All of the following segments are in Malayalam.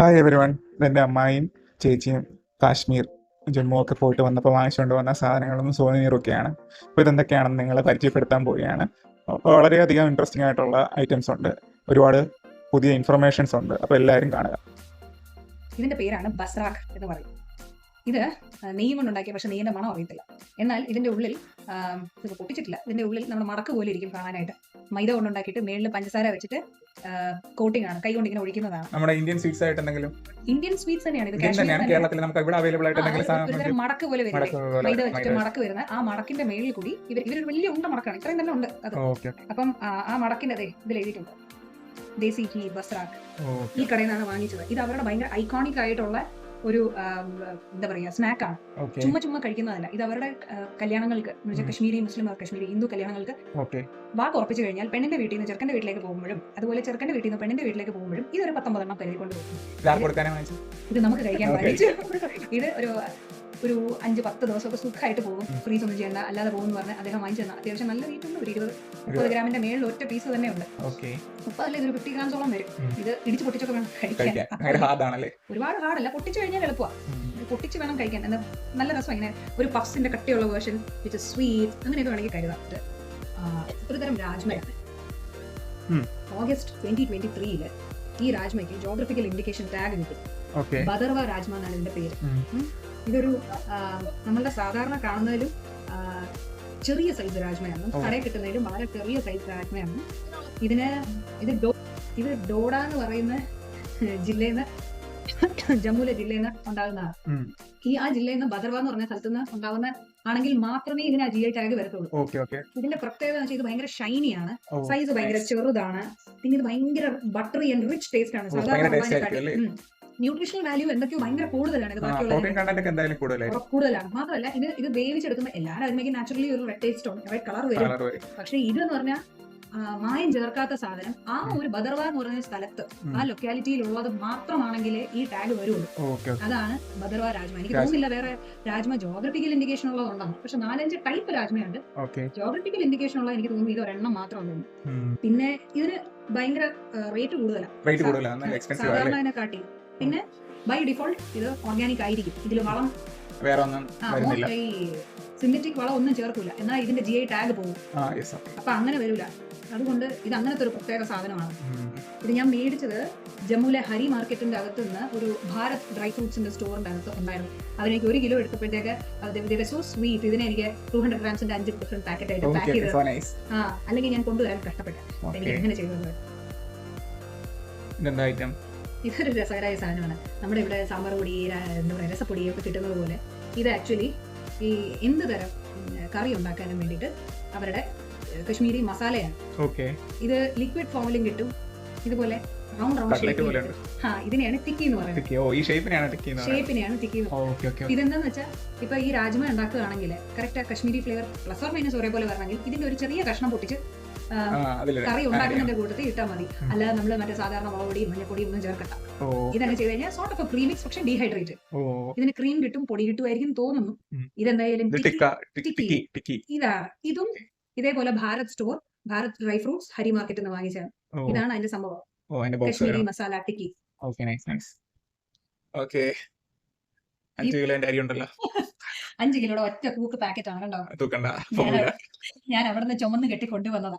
Hi everyone. ഇതെൻ്റെ അമ്മായിയും ചേച്ചിയും കാശ്മീർ ജമ്മു ഒക്കെ പോയിട്ട് വന്നപ്പോൾ വാങ്ങിച്ചുകൊണ്ട് വന്ന സാധനങ്ങളും സോനിയറൊക്കെയാണ്. അപ്പോൾ ഇതെന്തൊക്കെയാണെന്ന് നിങ്ങളെ പരിചയപ്പെടുത്താൻ പോവുകയാണ്. വളരെയധികം ഇൻട്രസ്റ്റിംഗ് ആയിട്ടുള്ള ഐറ്റംസ് ഉണ്ട്, ഒരുപാട് പുതിയ ഇൻഫർമേഷൻസ് ഉണ്ട്. അപ്പോൾ എല്ലാവരും കാണുക. ഇതിന്റെ പേരാണ് ബസ്രാഖ് എന്ന് പറയും. ഇത് നെയ്യ് കൊണ്ടുണ്ടാക്കിയ, പക്ഷെ നെയ്യിന്റെ മണം അറിയത്തില്ല. എന്നാൽ ഇതിന്റെ ഉള്ളിൽ ഇത് പൊട്ടിച്ചിട്ടില്ല. ഇതിന്റെ ഉള്ളിൽ നമ്മൾ മടക്ക് പോലെ ഇരിക്കും കാണാനായിട്ട്. മൈദ കൊണ്ടുണ്ടാക്കിയിട്ട് മേളിൽ പഞ്ചസാര വെച്ചിട്ട് കോട്ടിംഗ് ആണ്, കൈ കൊണ്ട് ഇങ്ങനെ ഒഴിക്കുന്നതാണ്. നമ്മുടെ ഇന്ത്യൻ സ്വീറ്റ്സ് ആയിട്ട് എന്തെങ്കിലും ഇന്ത്യൻ സ്വീറ്റ്സ് തന്നെയാണ് ഇത്. കേരളത്തിൽ നമുക്ക് ഇവിടെ അവൈലബിൾ ആയിട്ട് ഒരു മടക്ക് പോലെ വരുന്നത്, മൈദ വെച്ചിട്ട് മടക്ക് വരുന്ന ആ മടക്കിന്റെ മേളിൽ കൂടി ഇവരൊരു വലിയ ഉണ്ട മടക്കാണ്, ഇത്രയും തന്നെ ഉണ്ട് അത്. അപ്പം ആ മടക്കിന്റെ ഇതിൽ എഴുതിയിട്ടുണ്ട് ദേശി ഘീ ബസ്രാഖ്. ഈ കടയിൽ നിന്നാണ് വാങ്ങിച്ചത്. ഇത് അവരുടെ ഭയങ്കര ഐക്കോണിക് ആയിട്ടുള്ള ഒരു എന്താ പറയാ സ്നാക്കാണ്. ചുമ്മാ കഴിക്കുന്നതല്ല. ഇത് അവരുടെ കല്യാണങ്ങൾക്ക്, കശ്മീരി മുസ്ലിം, കശ്മീരി ഹിന്ദു കല്യാണങ്ങൾക്ക് വാക്ക് ഉറപ്പിച്ചു കഴിഞ്ഞാൽ പെണ്ണിന്റെ വീട്ടിൽ നിന്ന് ചെറുക്കന്റെ വീട്ടിലേക്ക് പോകുമ്പോഴും, അതുപോലെ ചെറുക്കന്റെ വീട്ടിൽ നിന്ന് പെണ്ണിന്റെ വീട്ടിലേക്ക് പോകുമ്പോഴും ഇതൊരു 19 കരുതിക്കൊണ്ട് പോകും. ഇത് നമുക്ക് കഴിക്കാൻ വാങ്ങിച്ചു. ഇത് ഒരു 5-10 ദിവസമൊക്കെ സുഖമായിട്ട് പോകും, ഫ്രീസ് ഒന്നും ചെയ്യണ്ട, അല്ലാതെ പോകുമെന്ന് പറഞ്ഞ് അദ്ദേഹം വാങ്ങിച്ചു തന്ന. അത്യാവശ്യം നല്ല റേറ്റ് ഉണ്ട്. ഒരു 20-30 ഗ്രാമിന്റെ മേളിൽ ഒറ്റ പീസ് തന്നെ ഉണ്ട്. 30 ഇതൊരു 50 ഗ്രാംസോളം വരും. ഇത് ഇടിച്ച് പൊട്ടിച്ചൊക്കെ വേണം കഴിക്കാൻ. ഒരുപാട് ഹാർഡല്ല, പൊട്ടിച്ചു കഴിഞ്ഞാൽ എളുപ്പമാണ്. പൊട്ടിച്ച് വേണം കഴിക്കാൻ. എന്താ നല്ല രസം. ഇങ്ങനെ ഒരു പഫ്സിന്റെ കട്ടിയുള്ള വേർഷൻ വിത്ത് സ്വീറ്റ് അങ്ങനെയൊക്കെ വേണമെങ്കിൽ കരുതാം. ഒരു തരം രാജ്മയാണ്. ഓഗസ്റ്റ് 2023 ഈ രാജ്മയ്ക്ക് ജോഗ്രഫിക്കൽ ഇൻഡിക്കേഷൻ ടാഗ് കിട്ടും. ബദർവ രാജ്മ എന്നാണ് ഇതിന്റെ പേര്. ഇതൊരു നമ്മളുടെ സാധാരണ കാണുന്നതിലും ചെറിയ സൈസ് രാജ്മയാണ്. കടയിൽ കിട്ടുന്നതിലും വളരെ ചെറിയ സൈസ് രാജ്മയാണ്. ഇത് ഡോഡ എന്ന് പറയുന്ന ജില്ലയിൽ നിന്ന്, ജമ്മുവിലെ ജില്ലയിൽ നിന്ന് ഉണ്ടാകുന്നതാണ്. ആ ജില്ലയിൽ നിന്ന് ബദർവ എന്ന് പറഞ്ഞ സ്ഥലത്ത് നിന്ന് ഉണ്ടാകുന്ന ആണെങ്കിൽ മാത്രമേ ഇതിന് ആ GI ടാഗ് വരത്തുള്ളൂ. ഇതിന്റെ പ്രത്യേകത എന്ന് വെച്ചാൽ ഇത് ഭയങ്കര ഷൈനിയാണ്, സൈസ് ഭയങ്കര ചെറുതാണ്, പിന്നെ ഇത് ഭയങ്കര ബട്ടറി ആൻഡ് റിച്ച് ടേസ്റ്റ് ആണ്. സാധാരണ ന്യൂട്രീഷണൽ വാല്യൂ എന്തൊക്കെയോ ഭയങ്കര കൂടുതലാണ്. ഇത് കൂടുതലാണ്. മാത്രമല്ല ഇത് വേവിച്ചെടുക്കുമ്പോൾ എല്ലാ രാജ്മയ്ക്കും നാച്ചുറലി ഒരു റെഡ് ടേസ്റ്റ് ഉണ്ട്, റെഡ് കളർ വരും. പക്ഷെ ഇതെന്ന് പറഞ്ഞാൽ മായം ചേർക്കാത്ത സാധനം ആ ഒരു ബദർവ എന്ന് പറയുന്ന സ്ഥലത്ത്, ആ ലൊക്കാലിറ്റിയിൽ ഉള്ളത് മാത്രമാണെങ്കിലേ ഈ ടാഗ് വരുള്ളൂ. അതാണ് ബദർവ രാജ്മ. എനിക്ക് തോന്നുന്നില്ല വേറെ രാജ്മ ജോഗ്രഫിക്കൽ ഇൻഡിക്കേഷൻ ഉള്ളതുണ്ടെന്ന്. പക്ഷെ 4-5 ടൈപ്പ് രാജ്മയുണ്ട്. ജോഗ്രഫിക്കൽ ഇൻഡിക്കേഷൻ ഉള്ളത് എനിക്ക് തോന്നുന്നു ഇത് ഒരെണ്ണം മാത്രമേ ഉള്ളൂ. പിന്നെ ഇതിന് ഭയങ്കര റേറ്റ് കൂടുതലാണ് സാധാരണ കാട്ടി. പിന്നെ ബൈ ഡിഫോൾട്ട് ഇത് ഓർഗാനിക് ആയിരിക്കും. ഇതിൽ വളം ഈ സിന്തറ്റിക് വളം ഒന്നും ചേർക്കില്ല. എന്നാൽ ഇതിന്റെ GI ടാഗ് പോകും. അപ്പൊ അങ്ങനെ വരില്ല. അതുകൊണ്ട് ഇത് അങ്ങനത്തെ ഒരു പ്രത്യേക സാധനമാണ്. ഇത് ഞാൻ മേടിച്ചത് ജമ്മുവിലെ ഹരി മാർക്കറ്റിന്റെ അകത്ത് നിന്ന് ഒരു ഭാരത് ഡ്രൈ ഫ്രൂട്ട്സിന്റെ സ്റ്റോറിന്റെ അകത്ത് ഉണ്ടായിരുന്നു. അതിനെനിക്ക് 1 കിലോ എടുത്തപ്പോഴത്തേക്ക് സോ സ്വീറ്റ്. ഇതിനെ എനിക്ക് 200 ഗ്രാംസിന്റെ 5 ഡിഫറെന്റ് പാക്കറ്റ് ആയിട്ട് പാക്ക് ചെയ്ത്, അല്ലെങ്കിൽ ഞാൻ കൊണ്ടുവരാൻ കഷ്ടപ്പെട്ടു. എനിക്ക് എങ്ങനെ ചെയ്തത്? ഇതൊരു രസകരമായ സാധനമാണ്. നമ്മുടെ ഇവിടെ സാമ്പാർ പൊടി, എന്താ പറയുക, രസപ്പൊടിയൊക്കെ കിട്ടുന്നത് പോലെ ഇത് ആക്ച്വലി ഈ എന്ത് തരം കറി ഉണ്ടാക്കാനും വേണ്ടിയിട്ട് അവരുടെ കശ്മീരി മസാലയാണ്. ഇത് ലിക്വിഡ് ഫോമിലും കിട്ടും. ഇതുപോലെ റൗണ്ട് ഇതിനെയാണ് ടിക്കി എന്ന് പറയുന്നത്. ഷേപ്പിനെയാണ് ടിക്കി. ഇതെന്താന്ന് വെച്ചാൽ ഇപ്പൊ ഈ രാജ്മ ഉണ്ടാക്കുകയാണെങ്കിൽ correct Kashmiri flavour plus or minus ഒരേപോലെ വരണമെങ്കിൽ ഇതിന്റെ ഒരു ചെറിയ കഷ്ണം പൊട്ടിച്ച് കറി ഉണ്ടാക്കുന്നതിന്റെ കൂട്ടത്തിൽ ഇട്ടാൽ മതി. അല്ലാതെ നമ്മൾ മറ്റേ സാധാരണ മുളകുപൊടിയും മഞ്ഞപ്പൊടിയും ഒന്നും ചേർക്കണ്ട. ഇതങ്ങനെ ചെയ്ത് കഴിഞ്ഞാൽ സോർട്ട് ഓഫ് പ്രീമിക്സ്, പക്ഷെ ഡീഹൈഡ്രേറ്റ്. ഇതിന് ക്രീം കിട്ടും, പൊടി കിട്ടുമായിരിക്കും തോന്നുന്നു. ഇതെന്തായാലും ഇതും ഇതേപോലെ Bharat store, Bharat dry fruits, Hari മാർക്കറ്റിൽ നിന്ന് വാങ്ങിച്ചതാണ്. ഇതാണ് അതിന്റെ സംഭവം. കശ്മീരി മസാല ടിക്കി. 5 കിലോയുടെ ഒറ്റ തൂക്ക് പാക്കറ്റ് ആണ്. കണ്ടോ, ഞാൻ അവിടെ നിന്ന് ചുമന്ന് കെട്ടി കൊണ്ടുവന്നതാണ്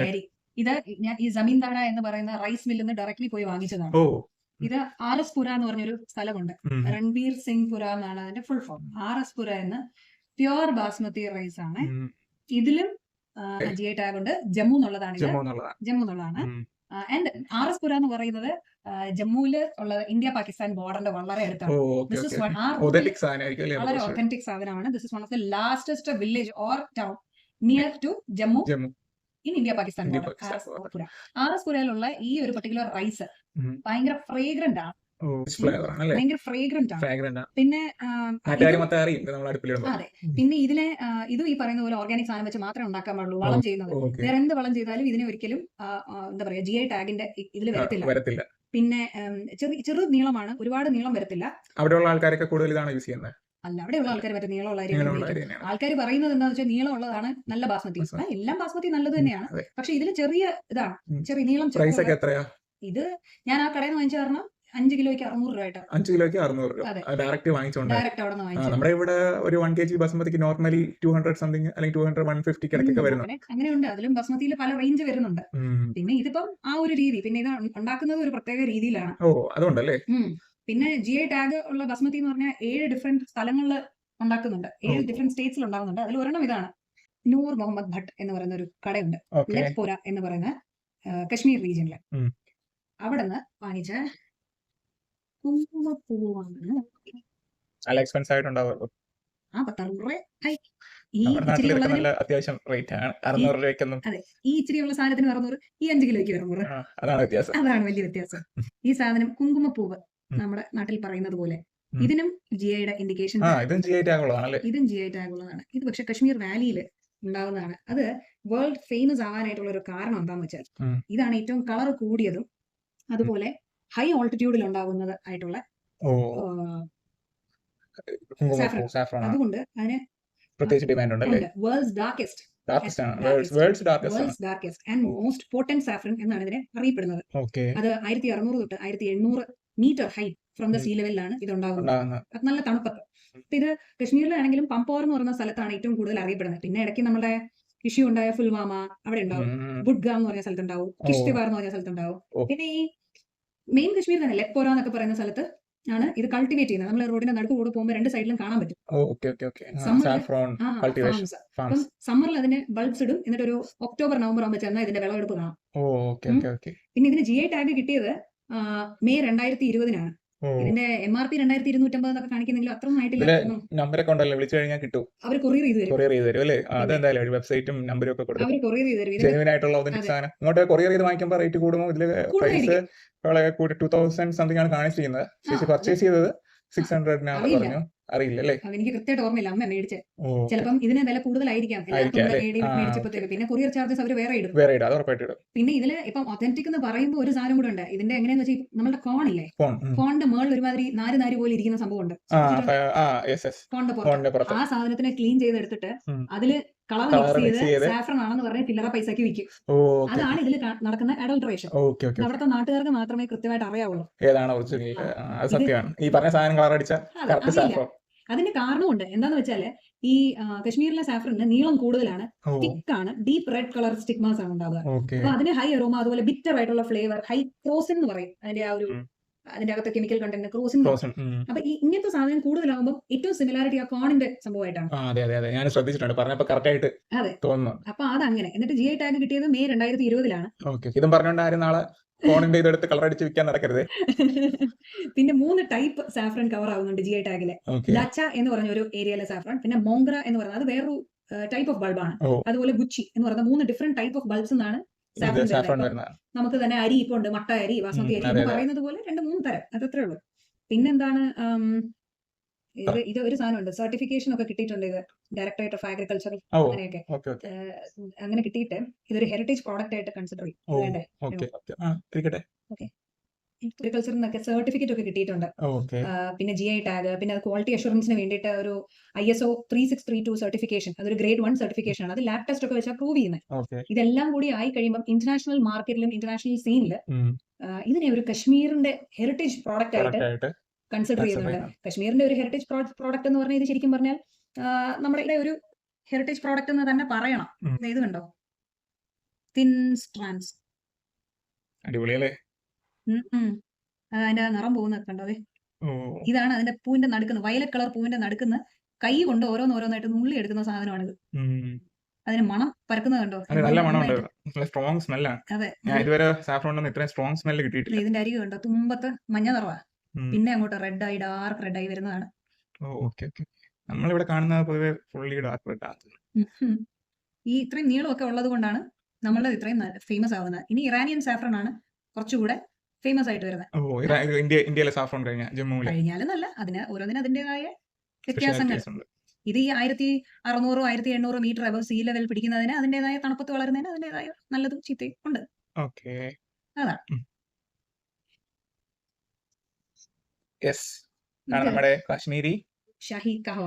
അരി. ഇത് ഞാൻ ഈ ജമീന്ദാര എന്ന് പറയുന്ന റൈസ് മില്ലിൽ നിന്ന് ഡയറക്ട്ലി പോയി വാങ്ങിച്ചതാണ്. ഇത് RS-പുര എന്ന് പറഞ്ഞൊരു സ്ഥലമുണ്ട്. രൺബീർ സിംഗ് പുര എന്നാണ് അതിന്റെ ഫുൾ ഫോം. RS-പുര എന്ന് പ്യുവർ ബാസ്മതി റൈസ് ആണ്. ഇതിലും GI ടാഗ് ഉണ്ട്. ജമ്മു എന്നുള്ളതാണ്. ആൻഡ് RS-പുര എന്ന് പറയുന്നത് ജമ്മുവില് ഉള്ള ഇന്ത്യ പാകിസ്ഥാൻ ബോർഡറിന്റെ വളരെ അടുത്താണ്. വളരെ ഒതന്റിക് സാധനമാണ്. This is one of the lastest village or town near to Jammu in India Pakistan border. RS-പുരയിലുള്ള ഈ ഒരു പർട്ടിക്കുലർ റൈസ് ഭയങ്കര ഫ്രേഗ്രന്റ് ആണ്. ഭയങ്കര ഫ്രേഗ്രന്റ് ആണ്. പിന്നെ അതെ, പിന്നെ ഇതും ഈ പറയുന്ന പോലെ ഓർഗാനിക് സാധനം വെച്ച് മാത്രമേ ഉണ്ടാക്കാൻ പാടുള്ളൂ. വളം ചെയ്യുന്നത് വേറെ എന്ത് വളം ചെയ്താലും ഇതിനെ ഒരിക്കലും എന്താ പറയാ GI ടാഗിന്റെ ഇതിൽ വരത്തില്ല. പിന്നെ ചെറു നീളമാണ്, ഒരുപാട് നീളം വരത്തില്ല. അവിടെയുള്ള ആൾക്കാരൊക്കെ കൂടുതൽ ഇതാണ് യൂസ് ചെയ്യുന്നത്. അല്ല, അവിടെയുള്ള ആൾക്കാർ മറ്റേ നീളമുള്ള ആൾക്കാർ പറയുന്നത് എന്താണെന്ന് വെച്ചാൽ നീളമുള്ളതാണ് നല്ല ബാസ്മതി. എല്ലാം ബാസ്മതി നല്ലത് തന്നെയാണ്, പക്ഷെ ഇതിൽ ചെറിയ ഇതാണ്, ചെറിയ നീളം. ഇത് ഞാൻ ആ കടയിൽ നിന്ന് വാങ്ങിച്ചു കാരണം 5 കിലോയ്ക്ക് 600 രൂപ ആയിട്ടാണ്. 5 കിലോയ്ക്ക് 600 രൂപ അതെ. ഡയറക്റ്റ് വാങ്ങിച്ചോണ്ട്. ഡയറക്റ്റ് അവിടെ നിന്ന് വാങ്ങിച്ചു. നമ്മുടെ ഇവിടെ ഒരു 1 kg ബസുമതിക്ക് നോർമലി 200 സംതിങ് അല്ലെങ്കിൽ 200 150 ഇടയ്ക്കൊക്കെ വരുന്നു. അങ്ങനെയുണ്ട്. അതിലും ബസ്മതിയിൽ പല റേഞ്ച് വരുന്നുണ്ട്. പിന്നെ ഇതിപ്പം ആ ഒരു രീതി, പിന്നെ ഇത് ഉണ്ടാക്കുന്നത് ഒരു പ്രത്യേക രീതിയിലാണ്. ഓ അതുകൊണ്ടല്ലേ. പിന്നെ GI ടാഗ് ഉള്ള ബസ്മതി എന്ന് പറഞ്ഞാൽ 7 ഡിഫറെന്റ് സ്ഥലങ്ങളിൽ ഉണ്ടാക്കുന്നുണ്ട്, 7 ഡിഫറെന്റ് സ്റ്റേറ്റ്സിൽ ഉണ്ടാകുന്നുണ്ട്. അതിൽ ഒരെണ്ണം ഇതാണ്. നൂർ മുഹമ്മദ് ഭട്ട് എന്ന് പറയുന്ന ഒരു കടയുണ്ട്, ലത്പോര എന്ന് പറയുന്ന കശ്മീർ റീജിയനിലെ. അവിടെ നിന്ന് വാങ്ങിച്ച കുങ്കുമപ്പൂവാണ്. നല്ല എക്സ്പെൻസ് ആയിട്ടുണ്ടാവുമല്ലോ. 10-6 രൂപ. അത്യാവശ്യം റേറ്റ് ആണ്. 600 രൂപയ്ക്കൊന്നും. അതെ, ഈ ഇച്ചിരിയുള്ള സാധനത്തിന് 600, ഈ 5 കിലോയ്ക്ക് 600. അതാണ് വ്യത്യാസം. അതാണ് വലിയ വ്യത്യാസം. ഈ സാധനം കുങ്കുമപ്പൂവ് നമ്മുടെ നാട്ടിൽ പറയുന്നത് പോലെ ഇതിനും GIയുടെ ഇൻഡിക്കേഷൻ. ഇതും GI ടാഗ് ഉള്ളതാണ്. ഇത് പക്ഷെ കശ്മീർ വാലിയിൽ ഉണ്ടാവുന്നതാണ്. അത് വേൾഡ് ഫേമസ് ആവാനായിട്ടുള്ള ഒരു കാരണം എന്താണെന്ന് വെച്ചാൽ ഇതാണ് ഏറ്റവും കളർ കൂടിയതും അതുപോലെ ഹൈ ഓൾട്ടിറ്റ്യൂഡിൽ ഉണ്ടാകുന്നത് ആയിട്ടുള്ള സാഫ്രൺ. അതുകൊണ്ട് അതിന് പ്രത്യേകിച്ച് ഡിമാൻഡ് ഉണ്ടല്ലേ. World's darkest and most potent saffron എന്നാണ് ഇതിനെ അറിയപ്പെടുന്നത്. അത് 1600 തൊട്ട് 1800 metre height from the sea ലെവലിലാണ് ഇത് ഉണ്ടാകുന്നത്. അത് നല്ല തണുപ്പത്ത്. ഇത് കശ്മീരിലാണെങ്കിലും പംപോർ എന്ന് പറയുന്ന സ്ഥലത്താണ് ഏറ്റവും കൂടുതൽ അറിയപ്പെടുന്നത്. പിന്നെ ഇടയ്ക്ക് നമ്മുടെ ഇഷ്യൂ ഉണ്ടായ പുൽവാമ അവിടെ ഉണ്ടാവും, ബുഡ്ഗാം എന്ന് പറഞ്ഞ സ്ഥലത്തുണ്ടാവും, കിഷ്തിവാർ എന്ന് പറഞ്ഞ സ്ഥലത്തുണ്ടാവും. പിന്നെ ഈ മെയിൻ കശ്മീർ തന്നെ ലത്പോര എന്നൊക്കെ പറയുന്ന സ്ഥലത്ത് ആണ് ഇത് കൾട്ടിവേറ്റ് ചെയ്യുന്നത്. നമ്മൾ റോഡിന്റെ നടുക്ക് കൂടെ പോകുമ്പോൾ 2 സൈഡിലും കാണാൻ പറ്റും. അപ്പം സമ്മറിൽ അതിന് ബൾബ്സ് ഇടും. എന്നിട്ട് ഒരു ഒക്ടോബർ നവംബർ ആകുമ്പോൾ ചെന്നാൽ ഇതിന്റെ വിളവെടുപ്പ് കാണാം. പിന്നെ ഇതിന് GI ടാഗ് കിട്ടിയത് മെയ് 2020 ഇതിന്റെ MRP 2250 എന്നൊക്കെ കാണിക്കുന്നെങ്കിലും അത്രയും ആയിട്ടില്ല. നമ്പറൊക്കെ ഉണ്ടല്ലോ, വിളിച്ചു കഴിഞ്ഞാൽ കിട്ടും. അവർ കൊറിയർ ചെയ്ത് തരും അല്ലേ. അതെന്തായാലും വെബ്സൈറ്റും നമ്പറും ഒക്കെ കൊടുക്കും. അവർ കൊറിയർ ചെയ്ത് തരും. ജെനുവിൻ ആയിട്ടുള്ള ഒതന്റിക് സാധനം ഇങ്ങോട്ട് കൊറിയർ ചെയ്ത് വാങ്ങിക്കുമ്പോൾ റേറ്റ് കൂടുമോ? ഇതില് പ്രൈസ് 2000 സംതിങ് ആണ് കാണിച്ചിരിക്കുന്നത്. ചേച്ചി പർച്ചേസ് ചെയ്തത് 600 പറഞ്ഞു. അറിയില്ല അല്ലേ. എനിക്ക് കൃത്യമായിട്ട് ഓർമ്മയില്ല, അമ്മ മേടിച്ചത്. ചിലപ്പം ഇതിന് വില കൂടുതലായിരിക്കാം മേടിച്ചപ്പോഴത്തേക്ക്. പിന്നെ കൊറിയർ ചാർജസ് അവർ വേറെ ഇടും. പിന്നെ ഇതില് ഇപ്പം ഒതന്റിക് എന്ന് പറയുമ്പോൾ ഒരു സാധനം കൂടെ ഉണ്ട്. ഇതിന്റെ എങ്ങനെയാന്ന് വെച്ചാൽ നമ്മുടെ കോൺ ഇല്ലേ, കോണിന്റെ മേളിൽ ഒരുമാതിരി നാര് പോലെ ഇരിക്കുന്ന സംഭവം ഉണ്ട്. കോണിന്റെ പുറത്ത് ആ സാധനത്തിനെ ക്ലീൻ ചെയ്തെടുത്തിട്ട് അതില് കളർ മിക്സ് ചെയ്ത് സാഫ്രൺ ആണെന്ന് പറഞ്ഞ് ചില്ലറ പൈസക്ക് വിൽക്കും. അതാണ് ഇതിൽ നടക്കുന്ന അഡൾട്രേഷൻ. അവിടുത്തെ നാട്ടുകാർക്ക് മാത്രമേ കൃത്യമായിട്ട് അറിയാവുള്ളൂ ഏതാണ് ഒറിജിനൽ. ഈ പറഞ്ഞ സാധനം കളർ അടിച്ച. അതിന്റെ കാരണമുണ്ട്. എന്താന്ന് വെച്ചാല് ഈ കശ്മീരിലെ സാഫ്രണിന് നീളം കൂടുതലാണ്, തിക്കാണ്, ഡീപ്പ് റെഡ് കളർ സ്റ്റിഗ്മാസ് ആണ് ഉണ്ടാവുക. അപ്പൊ അതിന് ഹൈ അരോമ, അതുപോലെ ബിറ്റർ ആയിട്ടുള്ള ഫ്ലേവർ, ഹൈ ക്രോസിൻ എന്ന് പറയും അതിന്റെ ആ ഒരു അതിന്റെ അകത്ത് കെമിക്കൽ കണ്ടന്റ് ക്രോസിൻ. അപ്പൊ ഈ ഇങ്ങനത്തെ സാധനം കൂടുതലാകുമ്പോൾ ഏറ്റവും സിമിലാരിറ്റി ആ കോണിന്റെ സംഭവമായിട്ടാണ്. അപ്പൊ അതങ്ങനെ. എന്നിട്ട് GI ടാഗ് കിട്ടിയത് മെയ് 2020 ഇതും പറഞ്ഞുകൊണ്ട് ആരും നാളെ ഫോണിന്റെ ഇതെടുത്ത് കളർ അടിച്ച് വിൽക്കാൻ നടക്കരുത്. പിന്നെ 3 ടൈപ്പ് സാഫ്രൺ കവർ ആവുന്നുണ്ട് GI ടാഗില്. ലച്ച എന്ന് പറഞ്ഞ ഒരു ഏരിയയിലെ സാഫ്രൺ, പിന്നെ മോംഗ്ര എന്ന് പറയുന്നത് അത് വേറൊരു ടൈപ്പ് ഓഫ് ബൾബാണ്. അതുപോലെ ഗുച്ചി എന്ന് പറയുന്ന 3 ഡിഫറെന്റ് ടൈപ്പ് ഓഫ് ബൾബ്സ് എന്നാണ് സാഫ്രൺ വരുന്നത്. നമുക്ക് തന്നെ അരി ഇപ്പൊ ഉണ്ട്, മട്ട അരി, ബാസ്മതി അരി എന്ന് പറയുന്നത് പോലെ 2-3 തരം. അതത്രേ ഉള്ളൂ. പിന്നെന്താണ്, ഇത് ഒരു സാധനമുണ്ട്, സർട്ടിഫിക്കേഷൻ ഒക്കെ കിട്ടിയിട്ടുണ്ട്. ഇത് ഡയറക്ടറേറ്റ് ഓഫ് അഗ്രികൾച്ചർ അങ്ങനെയൊക്കെ അങ്ങനെ കിട്ടിയിട്ട് ഇതൊരു ഹെറിറ്റേജ് പ്രോഡക്റ്റ് ആയിട്ട് കൺസിഡർ ചെയ്യും. അഗ്രികൾച്ചറിൽ നിന്നൊക്കെ സർട്ടിഫിക്കറ്റ് ഒക്കെ കിട്ടിയിട്ടുണ്ട്. പിന്നെ GI ടാഗ്, പിന്നെ അത് ക്വാളിറ്റി അഷുറൻസിന് വേണ്ടിയിട്ട് ഒരു ISO 3632 സർട്ടിഫിക്കേഷൻ, അതൊരു ഗ്രേഡ് 1 സർട്ടിഫിക്കേഷൻ ആണ്. അത് ലാബ് ടെസ്റ്റ് ഒക്കെ വെച്ചാൽ പ്രൂവ് ചെയ്യുന്നത്. ഇതെല്ലാം കൂടി ആയി കഴിയുമ്പോൾ ഇന്റർനാഷണൽ മാർക്കറ്റിലും ഇന്റർനാഷണൽ സീനില് ഇതിനെ ഒരു കശ്മീരിന്റെ ഹെറിറ്റേജ് പ്രോഡക്റ്റ് ആയിട്ട് കൺസിഡർ ചെയ്യുന്നുണ്ട്. കശ്മീരിന്റെ ഒരു ഹെറിറ്റേജ് പ്രോഡക്റ്റ് എന്ന് പറഞ്ഞാൽ ഇത് ശരിക്കും പറഞ്ഞാൽ നമ്മുടെ ഇവിടെ ഒരു ഹെറിറ്റേജ് പ്രോഡക്റ്റ് എന്ന് തന്നെ പറയണം. ഇത് കണ്ടോ, തിൻ സ്ട്രാൻഡ്സ്. അടിപൊളിയല്ലേ. അതിന്റെ നിറം പോകുന്നത് കണ്ടോ. ഇതാണ് അതിന്റെ പൂവിന്റെ നടുക്കുന്ന വയലറ്റ് കളർ പൂവിന്റെ നടുക്കുന്ന കൈ കൊണ്ട് ഓരോന്നായിട്ട് നുള്ളി എടുക്കുന്ന സാധനമാണിത്. അതിന് മണം പരക്കുന്നത് കണ്ടോ. ഇതിന്റെ അരികെ കണ്ടോ, തുമ്പത്ത് മഞ്ഞ നിറവാ, പിന്നെ അങ്ങോട്ട് റെഡായി ഡാർക്ക് റെഡായി വരുന്നതാണ്. നമ്മളിവിടെ കാണുന്നത് പൊതുവെ ഫുള്ളി ഡാർക്ക് റെഡ് ആണ്. ഈ ഇത്രയും നീളമൊക്കെ ഉള്ളത് കൊണ്ടാണ് നമ്മളത് ഇത്രയും ഫേമസ് ആവുന്നത്. ഇനി ഇറാനിയൻ സാഫ്രൺ ആണ് കുറച്ചുകൂടെ ഫേമസ് ആയിട്ട് വരുന്നത്. ഇന്ത്യയിലെ സാഫ്രൺ കഴിഞ്ഞാലെന്നല്ല, അതിന് ഓരോന്നിനും അതിന്റേതായ വ്യത്യാസങ്ങൾ. ഇത് ഈ 1600-1700 മീറ്റർ അബവ് സീ ലെവൽ പിടിക്കുന്നതിന് അതിന്റേതായ തണുപ്പത്ത് വളരുന്നതിന് അതിന്റേതായ നല്ലതും ചീത്തയും ഉണ്ട്. അതാണ് നമ്മുടെ കാശ്മീരി ഷഹി കഹവ.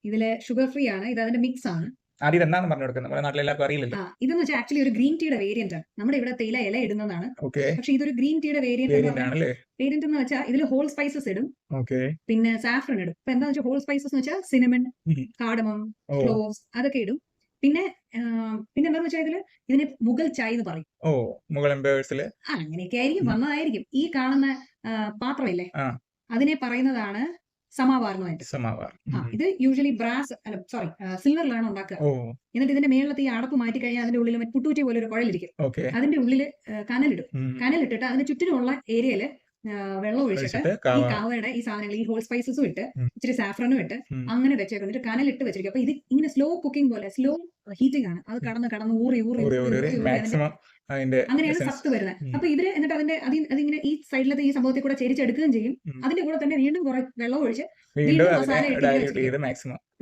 ഇതില് ഷുഗർ ഫ്രീ ആണ്. ഇത് അതിന്റെ മിക്സ് ആണ്. ആദ്യം എന്താണെന്ന് പറഞ്ഞു കൊടുക്കുന്നത് നമ്മുടെ നാട്ടിൽ എല്ലാവർക്കും അറിയില്ലല്ലോ. ഇതെന്ന് വെച്ചാൽ ആക്ച്വലി ഒരു ഗ്രീൻ ടീയുടെ വേരിയന്റ് ആണ്. നമ്മുടെ ഇവിടെ തേയില ഇല ഇടുന്നതാണ്. ഓക്കെ, പക്ഷെ ഇതൊരു ഗ്രീൻ ടീയുടെ വേരിയന്റ് ആണല്ലേ. വേരിയന്റ് എന്ന് വെച്ചാൽ ഇതിൽ ഹോൾ സ്പൈസസ് ഇടും, ഓക്കെ, പിന്നെ സാഫ്രൺ ഇടും. ഇപ്പൊ എന്താ വെച്ചാൽ ഹോൾ സ്പൈസസ് എന്ന് വെച്ചാൽ സിനമൺ, കാർഡമം, ക്ലോവ്സ് അതൊക്കെ ഇടും. പിന്നെ എന്താന്ന് വെച്ചാൽ ഇതിന് മുഗൾ ചായ് എന്ന് പറയും. മുഗൾ എംപയേഴ്സില് അങ്ങനെയൊക്കെ ആയിരിക്കും വന്നതായിരിക്കും. ഈ കാണുന്ന പാത്രമില്ലേ, അതിനെ പറയുന്നതാണ് സമാവാർ എന്ന് പറഞ്ഞിട്ട്. സമാവാർ. ഇത് യൂഷ്വലി സിൽവറിലാണ് ഉണ്ടാക്കുക. എന്നിട്ട് ഇതിന്റെ മേളത്തെ ഈ അടപ്പ് മാറ്റി കഴിഞ്ഞാൽ അതിന്റെ ഉള്ളിൽ പുട്ടൂറ്റി പോലെ ഒരു കുഴലിരിക്കും. അതിന്റെ ഉള്ളില് കനലിടും. കനലിട്ടിട്ട് അതിന് ചുറ്റിനുമുള്ള ഏരിയയില് വെള്ളം ഒഴിച്ചിട്ട് ഈ കവയുടെ ഈ സാധനങ്ങൾ ഈ ഹോൾ സ്പൈസസും ഇട്ട് ഇച്ചിരി സാഫ്രനും ഇട്ട് അങ്ങനെ വെച്ചേക്കും. എന്നിട്ട് കനലിട്ട് വെച്ചിരിക്കും. അപ്പൊ ഇത് ഇങ്ങനെ സ്ലോ കുക്കിംഗ് പോലെ, സ്ലോ ഹീറ്റിംഗ് ആണ്. അത് കടന്ന് ഊറി അങ്ങനെയാണ് സത്ത് വരുന്നത്. അപ്പൊ ഇവര് എന്നിട്ട് അതിങ്ങനെ ഈ സൈഡിലത്തെ ഈ സംഭവത്തിൽ കൂടെ ചെരിച്ചെടുക്കുകയും ചെയ്യും. അതിന്റെ കൂടെ തന്നെ വീണ്ടും കുറെ വെള്ളം ഒഴിച്ച് വീണ്ടും മസാല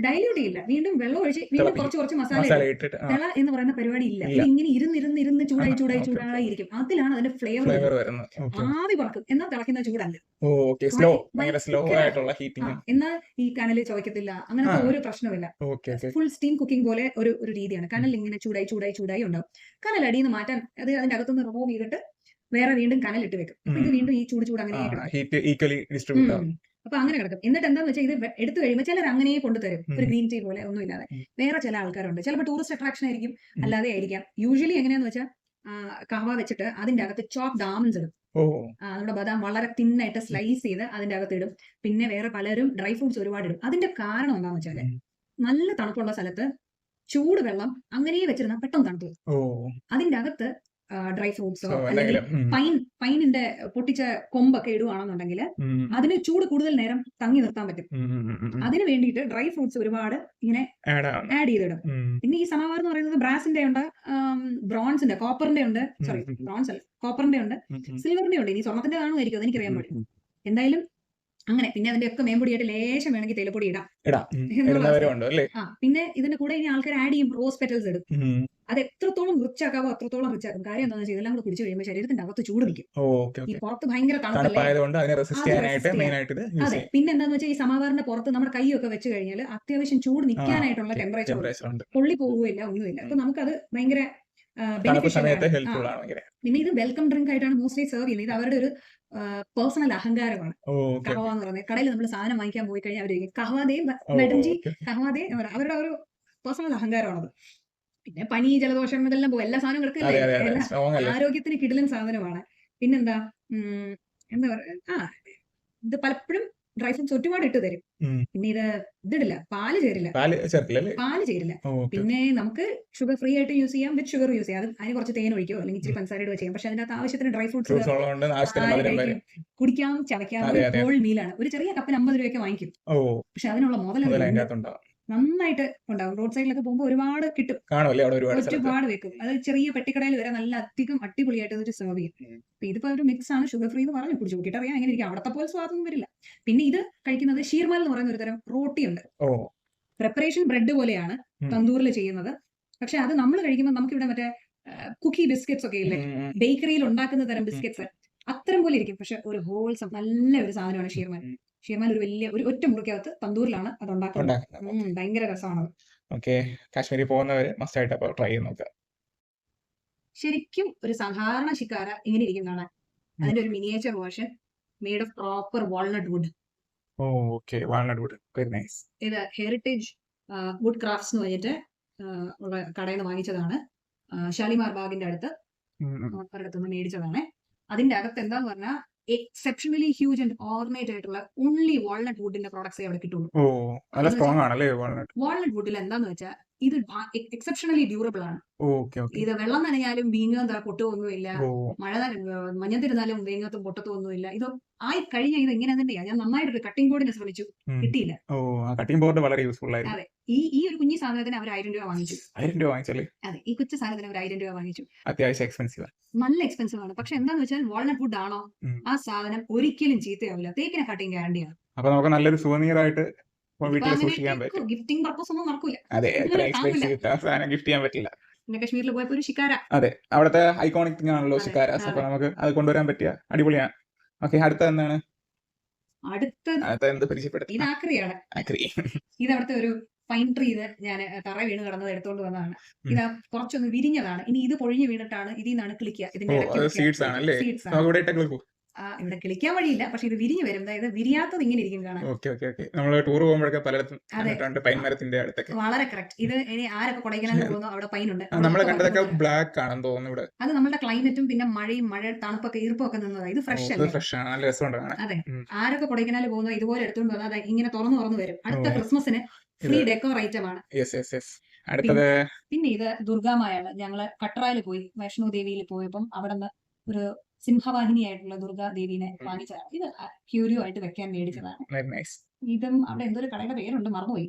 ഡൈല്യൂട്ട് ചെയ്യില്ല, വീണ്ടും വെള്ളം ഒഴിച്ച് വീണ്ടും കുറച്ച് മസാല ഇട്ടിട്ട് തിള എന്ന് പറയുന്ന പരിപാടി ഇല്ല. ഇങ്ങനെ ഇരുന്ന് ചൂടായിരിക്കും. അതിലാണ് അതിന്റെ ഫ്ലേവർ ആവി പറക്കും. എന്നാൽ തിളക്കുന്ന ചൂടല്ല. എന്നാൽ ഈ കനല് ചോയ്ക്കത്തില്ല, അങ്ങനത്തെ ഒരു പ്രശ്നമില്ല. ഫുൾ സ്റ്റീം കുക്കിംഗ് പോലെ ഒരു രീതിയാണ്. കനൽ ഇങ്ങനെ ചൂടായി ഉണ്ടാവും. കനൽ അടിയിൽ നിന്ന് മാറ്റാൻ അത് അതിന്റെ അകത്തുനിന്ന് റിമൂവ് ചെയ്തിട്ട് വേറെ വീണ്ടും കനലിട്ട് വെക്കും. ഇത് വീണ്ടും ഈ ചൂട് അങ്ങനെ അപ്പൊ അങ്ങനെ കിടക്കും. എന്നിട്ട് എന്താന്ന് വെച്ചാൽ ഇത് എടുത്തു കഴിയുമ്പോൾ ചിലർ അങ്ങനെ കൊണ്ടുതരും, ഒരു ഗ്രീൻ ടീ പോലെ ഒന്നും ഇല്ലാതെ. വേറെ ചില ആൾക്കാരുണ്ട്, ചിലപ്പോൾ ടൂറിസ്റ്റ് അട്രാക്ഷൻ ആയിരിക്കും, അല്ലാതെ ആയിരിക്കാം. യൂഷ്വലി എങ്ങനെയാന്ന് വെച്ചാൽ കഹവ വെച്ചിട്ട് അതിന്റെ അകത്ത് ചോപ്ഡ് ആൽമണ്ട്സ് ഇടും. നമ്മുടെ ബദാം വളരെ തിന്നായിട്ട് സ്ലൈസ് ചെയ്ത് അതിന്റെ അകത്ത് ഇടും. പിന്നെ വേറെ പലരും ഡ്രൈ ഫ്രൂട്ട്സ് ഒരുപാട് ഇടും. അതിന്റെ കാരണം എന്താന്ന് വെച്ചാല് നല്ല തണുപ്പുള്ള സ്ഥലത്ത് ചൂട് വെള്ളം അങ്ങനെ വെച്ചിരുന്ന പെട്ടെന്ന് തണുത്തു. അതിന്റെ അകത്ത് ഡ്രൈ ഫ്രൂട്ട്സോ അല്ലെങ്കിൽ പൈനിന്റെ പൊട്ടിച്ച കൊമ്പൊക്കെ ഇടുവാണെന്നുണ്ടെങ്കിൽ അതിന് ചൂട് കൂടുതൽ നേരം തങ്ങി നിർത്താൻ പറ്റും. അതിന് വേണ്ടിയിട്ട് ഡ്രൈ ഫ്രൂട്ട്സ് ഒരുപാട് ഇങ്ങനെ ആഡ് ചെയ്തിടും. പിന്നെ ഈ സമാവാർ എന്ന് പറയുന്നത് ബ്രാസിന്റെ ഉണ്ട്, ബ്രോൺസിന്റെ, കോപ്പറിന്റെ ഉണ്ട്, ബ്രോൺസ് അല്ല കോപ്പറിന്റെ ഉണ്ട്, സിൽവറിന്റെ ഉണ്ട്. ഇനി സ്വർണ്ണത്തിന്റെ കാണുമായിരിക്കും, അതെനിക്കറിയാൻ പറ്റും. എന്തായാലും അങ്ങനെ. പിന്നെ അതിന്റെ ഒക്കെ മേമ്പൊടിയായിട്ട് ലേശം വേണമെങ്കിൽ തേയിലപ്പൊടി ഇടാം. പിന്നെ ഇതിന്റെ കൂടെ ഇനി ആൾക്കാർ ആഡ് ചെയ്യും, റോസ് പെറ്റൽസ് ഇടും. അത് എത്രത്തോളം റിച്ച് ആക്കാവോ അത്രത്തോളം റിച്ച് ആക്കും. കാര്യം എന്താണെന്ന് വെച്ചാൽ ഇതെല്ലാം കൂടെ കുടിച്ചു കഴിയുമ്പോൾ ശരീരത്തിന്റെ അകത്ത് ചൂട് നിൽക്കും. ഈ പുറത്ത് ഭയങ്കര തണുപ്പല്ലേ. അതെ. പിന്നെ എന്താന്ന് വെച്ചാൽ ഈ സമാവാറിന്റെ പുറത്ത് നമ്മുടെ കൈയൊക്കെ വെച്ച് കഴിഞ്ഞാൽ അത്യാവശ്യം ചൂട് നിൽക്കാനായിട്ടുള്ള ടെമ്പറേച്ചർ പൊള്ളി പോവുകയില്ല, ഒന്നുമില്ല. അപ്പൊ നമുക്കത് ഭയങ്കര ബെനിഫിഷ്യൽ ആണ്. പിന്നെ ഇത് വെൽക്കം ഡ്രിങ്ക് ആയിട്ടാണ് മോസ്റ്റ്ലി സെർവ് ചെയ്യുന്നത്. ഇത് അവരുടെ ഒരു പേഴ്സണൽ അഹങ്കാരമാണ്. കഹവ എന്ന് പറയുന്നത് കടയിൽ നമ്മൾ സാധനം വാങ്ങിക്കാൻ പോയി കഴിഞ്ഞാൽ അവർ കഹവാദേ മാഡം ജി കഹവാദേ അവരുടെ ഒരു പേഴ്സണൽ അഹങ്കാരമാണത്. പിന്നെ പനി, ജലദോഷം ഇതെല്ലാം പോകും. എല്ലാ സാധനവും കിടക്കില്ല, ആരോഗ്യത്തിന് കിടിലൻ സാധനമാണ്. പിന്നെന്താ എന്താ പറയാ, ഇത് പലപ്പോഴും ഡ്രൈ ഫ്രൂട്ട്സ് ഒരുപാട് ഇട്ട് തരും. പിന്നെ ഇതിടില്ല, പാല് ചേരില്ല. പിന്നെ നമുക്ക് ഷുഗർ ഫ്രീ ആയിട്ട് യൂസ് ചെയ്യാം, വിത്ത് ഷുഗർ യൂസ് ചെയ്യാം. അതിന് കുറച്ച് തേൻ ഒഴിക്കോ അല്ലെങ്കിൽ ഇച്ചിരി പഞ്ചസാര ഇടുകയോ ചെയ്യാം. പക്ഷെ അതിനകത്ത് ആവശ്യത്തിന് ഡ്രൈ ഫ്രൂട്ട്സ് കുടിക്കാം, ചവയ്ക്കാം. ഹോൾ മീലാണ്. ഒരു ചെറിയ കപ്പിന് 50 രൂപയൊക്കെ വാങ്ങിക്കും. പക്ഷെ അതിനുള്ള മുതൽ നന്നായിട്ട് ഉണ്ടാവും. റോഡ് സൈഡിലൊക്കെ പോകുമ്പോൾ ഒരുപാട് കിട്ടും, ഒരുപാട് വെക്കും. അത് ചെറിയ പെട്ടിക്കടയിൽ വരെ നല്ല അധികം അടിപൊളിയായിട്ട് ഒരു സെർവ് ചെയ്യും. അപ്പൊ ഇതിപ്പോ ഒരു മിക്സ് ആണ്, ഷുഗർ ഫ്രീ എന്ന് പറഞ്ഞു. കുടിച്ചു നോക്കിയിട്ട് അറിയാം എങ്ങനെ ഇരിക്കും. അവിടത്തെ പോലെ സ്വാദൊന്നും വരില്ല. പിന്നെ ഇത് കഴിക്കുന്നത് ഷീർമാൽ എന്ന് പറയുന്ന ഒരു തരം റോട്ടി ഉണ്ട്. പ്രിപ്പറേഷൻ ബ്രെഡ് പോലെയാണ് തന്തൂറിൽ ചെയ്യുന്നത്. പക്ഷെ അത് നമ്മൾ കഴിക്കുമ്പോൾ നമുക്ക് ഇവിടെ മറ്റേ കുക്കി ബിസ്ക്കറ്റ്സ് ഒക്കെ ഇല്ലേ, ബേക്കറിയിൽ ഉണ്ടാക്കുന്ന തരം ബിസ്ക്കറ്റ്സ് അത്തരം പോലെ ഇരിക്കും. പക്ഷെ ഒരു ഹോൾസം നല്ല ഒരു സാധനമാണ് ഷീർമാൽ. ഷീർമാൽ ഒരു വലിയ ഒറ്റ മുറിക്കകത്ത് തന്തൂരിലാണ് അത് ഉണ്ടാക്കുന്നത്. ഭയങ്കര രസമാണ്. കാശ്മീരിൽ പോകുന്നവര് മസ്റ്റ് ആയിട്ട് ട്രൈ ചെയ്ത് നോക്കുക. ശരിക്കും ഒരു സാധാരണ ശിക്കാര ഇങ്ങനെ ഇരിക്കും കാണാൻ. അതിന്റെ ഒരു miniature version made of proper walnut wood. ഇത് ഹെറിറ്റേജ് വുഡ് ക്രാഫ്റ്റ്സ് എന്ന് പറഞ്ഞിട്ട് ഉള്ള കടയിൽ നിന്ന് വാങ്ങിച്ചതാണ്. ഷാലിമാർ ബാഗിന്റെ അടുത്ത് ഒരിടത്തുനിന്ന് മേടിച്ചതാണ്. അതിന്റെ അകത്ത് എന്താന്ന് പറഞ്ഞാൽ എക്സെപ്ഷണലി ഹ്യൂജ് ആൻഡ് ഓർണേറ്റ് ആയിട്ടുള്ള ഓൺലി വാൾനട്ട് വുഡിന്റെ പ്രോഡക്ട്സേ അവിടെ കിട്ടുള്ളൂ. വാൾനട്ട് വുഡിൽ എന്താന്ന് വെച്ചാൽ ഇത് എക്സെപ്ഷണലി ഡ്യൂറബിൾ ആണ്. ഇത് വെള്ളം നനഞ്ഞാലും വീങ്ങാൻ പൊട്ടുമൊന്നുമില്ല, മഞ്ഞത്തിരുന്നാലും വീങ്ങത്തും പൊട്ടത്തൊന്നുമില്ല. ഇത് ആയി കഴിഞ്ഞ ഇത് എങ്ങനെ തന്നെയാ. ഞാൻ നന്നായിട്ടൊരു കട്ടിംഗ് ബോർഡിനെ ശ്രമിച്ചു, കിട്ടിയില്ല. അതെ, ഈ ഒരു കുഞ്ഞി സാധനത്തിന് അവർ 1000 രൂപ വാങ്ങിച്ചു. അതെ, ഈ കൊച്ചു സാധനത്തിന് അവർ 1000 രൂപ വാങ്ങിച്ചു. അത്യാവശ്യം എക്സ്പെൻസീവ്, നല്ല എക്സ്പെൻസീവ് ആണ്. പക്ഷെ എന്താന്ന് വെച്ചാൽ വാൾനട്ട് വുഡ് ആണോ, ആ സാധനം ഒരിക്കലും ചീത്തയാവില്ല. തേക്കിനെ കട്ടിങ് ഗ്യാരണ്ടിയാണ്. അപ്പൊ നമുക്ക് നല്ലൊരു സുവനീർ ആയിട്ട് ഗിഫ്റ്റിംഗ് പർപ്പസ് ഒന്നും നടക്കൂല. ഗിഫ്റ്റ് ചെയ്യാൻ പറ്റില്ല. പിന്നെ കാശ്മീരിൽ പോയപ്പോ ഒരു ഷിക്കാര, അതെ, അവിടുത്തെ ഐക്കോണിക് തിങ് ആണല്ലോ ഷിക്കാരാസ്. അപ്പൊ നമുക്ക് അത് കൊണ്ടുവരാൻ പറ്റിയ അടിപൊളിയാണ്. ഓക്കെ, അടുത്ത എന്താണ്? അടുത്ത ഇത് ആക്രിയാണ്. ഇത് അവിടുത്തെ ഒരു പൈൻ ട്രീ ഇത് ഞാൻ തറ വീണ് കിടന്നത് എടുത്തോണ്ട് വന്നതാണ്. ഇത് കുറച്ചൊന്ന് വിരിഞ്ഞതാണ്. ഇനി ഇത് പൊഴിഞ്ഞു വീണിട്ടാണ് ഇതിൽ നിന്നാണ് കിളിക്കുക. ഇതിന്റെ സീഡ്സ് ആണല്ലേ? സീഡ്സ് ആണ്. നമുക്ക് ഇവിടെ ഇട്ടേക്ക് വെക്കൂ. ഇവിടെ കിളിക്കാൻ വഴിയില്ല, പക്ഷെ ഇത് വിരിഞ്ഞു വരും. അതായത് വിരിയാത്തത് ഇങ്ങനെ ഇരിക്കും കാണാൻ. Okay okay okay. നമ്മൾ ടൂർ പോകുമ്പോഴൊക്കെ പലയിടത്തും കണ്ടിട്ടുണ്ട് പൈൻ മരത്തിന്റെ അടുത്തൊക്കെ. വളരെ കറക്റ്റ്. ഇത് ഇനി ആരൊക്കെ കൊടൈക്കനാലിൽ പോകുന്നു അവിടെ പൈൻ ഉണ്ട്. നമ്മൾ കണ്ടതൊക്കെ ബ്ലാക്ക് ആണെന്ന് തോന്നുന്നു ഇവിടെ. അത് നമ്മുടെ ക്ലൈമറ്റും പിന്നെ മഴയും തണുപ്പൊക്കെ ഈർപ്പൊക്കെ നിന്നതാണ്. ഇത് ഫ്രഷ് അല്ലേ? ഫ്രഷ് ആണ്, നല്ല രസമുണ്ട് കാണാൻ. അതെ, ആരൊക്കെ കൊടൈക്കനാലിൽ പോകുന്നു ഇതുപോലെ എടുത്തുകൊണ്ട് വന്നാൽ ഇങ്ങനെ തുറന്നു വരും. അടുത്ത ക്രിസ്മസിന് ഫ്രീ ഡെക്കോർ ഐറ്റം ആണ്. അടുത്തത് പിന്നെ ഇത് ദുർഗാമായാണ്. ഞങ്ങള് കട്രായിൽ പോയി വൈഷ്ണോ ദേവിയിൽ പോയപ്പം അവിടെ നിന്ന് ഒരു സിംഹവാഹിനിയായിട്ടുള്ള ദുർഗാ ദേവീനെ വാങ്ങിച്ചതാണ്. ഇത് ക്യൂരിയോ ആയിട്ട് വെക്കാൻ മേടിച്ചതാണ്. ഇതും അവിടെ എന്തോ ഒരു കടയുടെ പേരുണ്ട്, മറന്നുപോയി.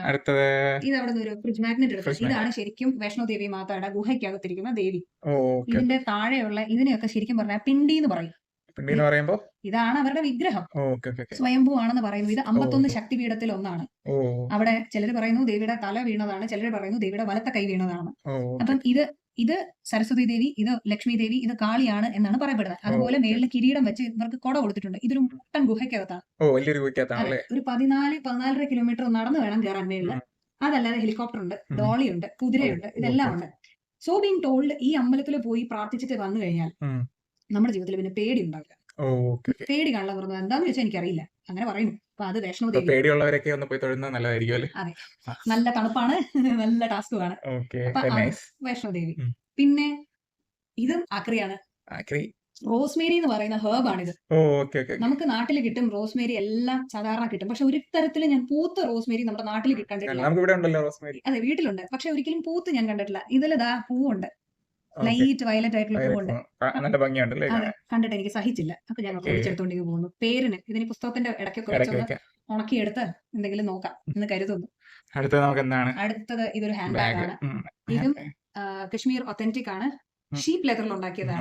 അടുത്തത് ഇത് അവിടെ നിന്ന് ഒരു ഫ്രിഡ്ജ് മാഗ്നറ്റ് എടുത്തു. ഇതാണ് ശരിക്കും വൈഷ്ണോ ദേവി മാതായുടെ ഗുഹയ്ക്കകത്തിരിക്കുന്ന ദേവി. ഇതിന്റെ താഴെയുള്ള ഇതിനെയൊക്കെ ശരിക്കും പറഞ്ഞാൽ പിണ്ടി എന്ന് പറയും. ഇതാണ് അവരുടെ വിഗ്രഹം. സ്വയംഭൂ ആണെന്ന് പറയുന്നു. ഇത് 51 ശക്തിപീഠത്തിൽ ഒന്നാണ്. അവിടെ ചിലർ പറയുന്നു ദേവിയുടെ തല വീണതാണ്, ചിലർ പറയുന്നു ദേവിയുടെ വലത്തെ കൈ വീണതാണ്. അപ്പം ഇത് സരസ്വതി ദേവി, ഇത് ലക്ഷ്മി ദേവി, ഇത് കാളിയാണ് എന്നാണ് പറയപ്പെടുന്നത്. അതുപോലെ മേളിൽ കിരീടം വെച്ച് ഇവർക്ക് കൊട കൊടുത്തിട്ടുണ്ട്. ഇതൊരു മുട്ടൻ ഗുഹയ്ക്കകത്താണ്. ഒരു 14-14.5 കിലോമീറ്റർ നടന്നു വേണം കയറാൻ മേളില്. അതല്ലാതെ ഹെലികോപ്റ്റർ ഉണ്ട്, ഡോളി ഉണ്ട്, കുതിരയുണ്ട്, ഇതെല്ലാം ഉണ്ട്. സോ ബീങ് ടോൾഡ് ഈ അമ്പലത്തിൽ പോയി പ്രാർത്ഥിച്ചിട്ട് വന്നു കഴിഞ്ഞാൽ നമ്മുടെ ജീവിതത്തിൽ പിന്നെ പേടി ഉണ്ടാവില്ല. പേടി കാണാൻ പറഞ്ഞത് എന്താന്ന് വെച്ചാൽ എനിക്കറിയില്ല, അങ്ങനെ പറയുന്നു. അപ്പൊ അത് വൈഷ്ണോ ദേവി. പേടിയുള്ളവരൊക്കെ ഒന്ന് പോയി തൊഴുന്നത് നല്ലതായിരിക്കും അല്ലേ? അതെ, നല്ല തണുപ്പാണ്, നല്ല ടാസ്കുമാണ്. വൈഷ്ണോ ദേവി. പിന്നെ ഇതും ആക്രിയാണ്. റോസ്മേരി എന്ന് പറയുന്ന ഹേർബ് ആണിത്. നമുക്ക് നാട്ടിൽ കിട്ടും റോസ്മേരി, എല്ലാം സാധാരണ കിട്ടും. പക്ഷെ ഒരു തരത്തിൽ ഞാൻ പൂത്ത റോസ്മേരി നമ്മുടെ നാട്ടിൽ കണ്ടിട്ടില്ല. അതെ, വീട്ടിലുണ്ട്, പക്ഷെ ഒരിക്കലും പൂത്ത് ഞാൻ കണ്ടിട്ടില്ല. ഇതിലിതാ പൂവുണ്ട്, ലൈറ്റ് വയലറ്റ് ആയിട്ടുള്ള പൂവുണ്ട്. അതെ, കണ്ടിട്ട് എനിക്ക് സഹിച്ചില്ല. അപ്പൊ ഞാൻ പിടിച്ചെടുത്തോണ്ടേക്ക് പോകുന്നു. പേരിന് ഇതിന് പുസ്തകത്തിന്റെ ഇടയ്ക്കൊക്കെ ഉണക്കിയെടുത്ത് എന്തെങ്കിലും നോക്കാം എന്ന് കരുതുന്നു. അടുത്തത് ഇതൊരു ഹാൻഡ് ബാഗ് ആണ്. ഇതും കശ്മീർ ഒത്തന്റിക് ആണ്. ഷീപ്പ് ലെതറിൽ ഉണ്ടാക്കിയതാണ്.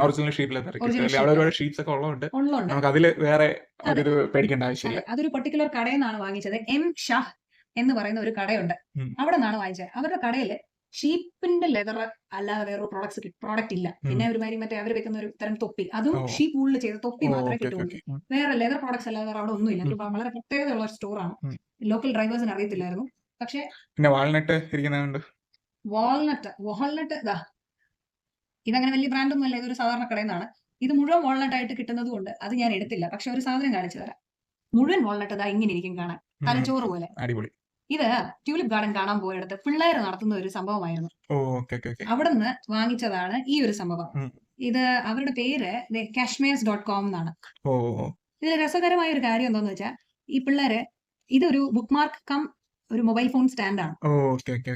അതൊരു പർട്ടിക്കുലർ കടയിൽ നിന്നാണ് വാങ്ങിച്ചത്. എം ഷാഹ് എന്ന് പറയുന്ന ഒരു കടയുണ്ട്, അവിടെ നിന്നാണ് വാങ്ങിച്ചത്. അവരുടെ കടയില് ഷീപ്പിന്റെ ലെതർ അല്ലാതെ വേറൊരു പ്രോഡക്റ്റ് ഇല്ല. പിന്നെ ഒരുമാതിരി മറ്റേ അവർ വെക്കുന്ന ഒരു തരം തൊപ്പി, അതും ഷീപ്പ് വൂളിൽ ചെയ്ത തൊപ്പി മാത്രമേ കിട്ടുള്ളൂ. വേറെ ലെതർ പ്രോഡക്ട്സ് അല്ലാതെ അവിടെ ഒന്നുമില്ല. വളരെ പ്രത്യേകതയുള്ള ഒരു സ്റ്റോറാണ്. ലോക്കൽ ഡ്രൈവേഴ്സിന് അറിയത്തില്ലായിരുന്നു. പക്ഷെ വാൾനട്ട് ഇതാ, ഇതങ്ങനെ വലിയ ബ്രാൻഡൊന്നും അല്ല, ഇതൊരു സാധാരണ കടയിൽ നിന്നാണ്. ഇത് മുഴുവൻ വാൾനട്ട് ആയിട്ട് കിട്ടുന്നത് കൊണ്ട് അത് ഞാൻ എടുത്തില്ല. പക്ഷെ ഒരു സാധനം കാണിച്ചു തരാം. മുഴുവൻ വാൾനട്ട് ഇതാ ഇങ്ങനെ ഇരിക്കും കാണാൻ, തലച്ചോറ് പോലെ. ഇത് ട്യൂലിപ്പ് ഗാർഡൻ കാണാൻ പോയിടത്ത് പിള്ളേർ നടത്തുന്ന ഒരു സംഭവമായിരുന്നു. അവിടെ നിന്ന് വാങ്ങിച്ചതാണ് ഈ ഒരു സംഭവം. ഇത് അവരുടെ പേര് cashmeres.com എന്നാണ്. ഇതിൽ രസകരമായ ഒരു കാര്യം എന്താന്ന് വെച്ചാൽ, ഈ പിള്ളേര് ഇതൊരു ബുക്ക് മാർക്ക് കം ഒരു മൊബൈൽ ഫോൺ സ്റ്റാൻഡാണ്.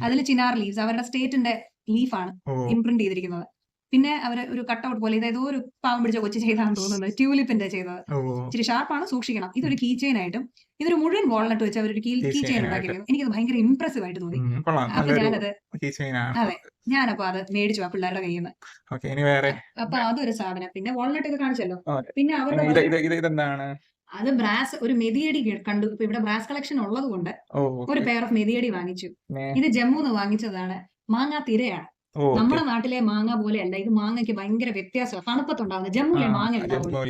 അതിൽ ചിനാർ ലീവ്സ്, അവരുടെ സ്റ്റേറ്റിന്റെ ലീഫാണ് ഇംപ്രിന്റ് ചെയ്തിരിക്കുന്നത്. പിന്നെ അവര് ഒരു കട്ടൗട്ട് പോലെ, ഇതേതോ ഒരു പാവം പിടിച്ച കൊച്ചു ചെയ്താണെന്ന് തോന്നുന്നത്, ട്യൂലിപ്പിന്റെ ചെയ്തത്. ഇച്ചിരി ഷാർപ്പാണ്, സൂക്ഷിക്കണം. ഇതൊരു കീ ചെയിൻ ആയിട്ടും ഇതൊരു മുഴുവൻ വാൾനട്ട് വെച്ച് അവരൊരു കീ ചെയിൻ ഉണ്ടാക്കിയിരിക്കുന്നു. എനിക്കത് ഭയങ്കര ഇംപ്രസീവ് ആയിട്ട് തോന്നി. അപ്പൊ ഞാനപ്പോ അത് മേടിച്ചു ആ പിള്ളേരുടെ കയ്യിൽ നിന്ന്. അപ്പൊ അതൊരു സാധനം. പിന്നെ വാൾനട്ട് ഒക്കെ കാണിച്ചല്ലോ. പിന്നെ അവരുടെ അത് ബ്രാസ്, ഒരു മെതിയടി കണ്ടു. ഇപ്പൊ ഇവിടെ ബ്രാസ് കളക്ഷൻ ഉള്ളത് കൊണ്ട് ഒരു പെയർ ഓഫ് മെതിയടി വാങ്ങിച്ചു. ഇത് ജമ്മുന്ന് വാങ്ങിച്ചതാണ്. മാങ്ങാ തിരയാണ്. നമ്മുടെ നാട്ടിലെ മാങ്ങ പോലെ അല്ല, ഇത് മാങ്ങയ്ക്ക് ഭയങ്കര വ്യത്യാസമാണ്. തണുപ്പത്തുണ്ടാവുന്നത്. ജമ്മുവിലെ മാങ്ങ ഉണ്ടാവുള്ളൂ,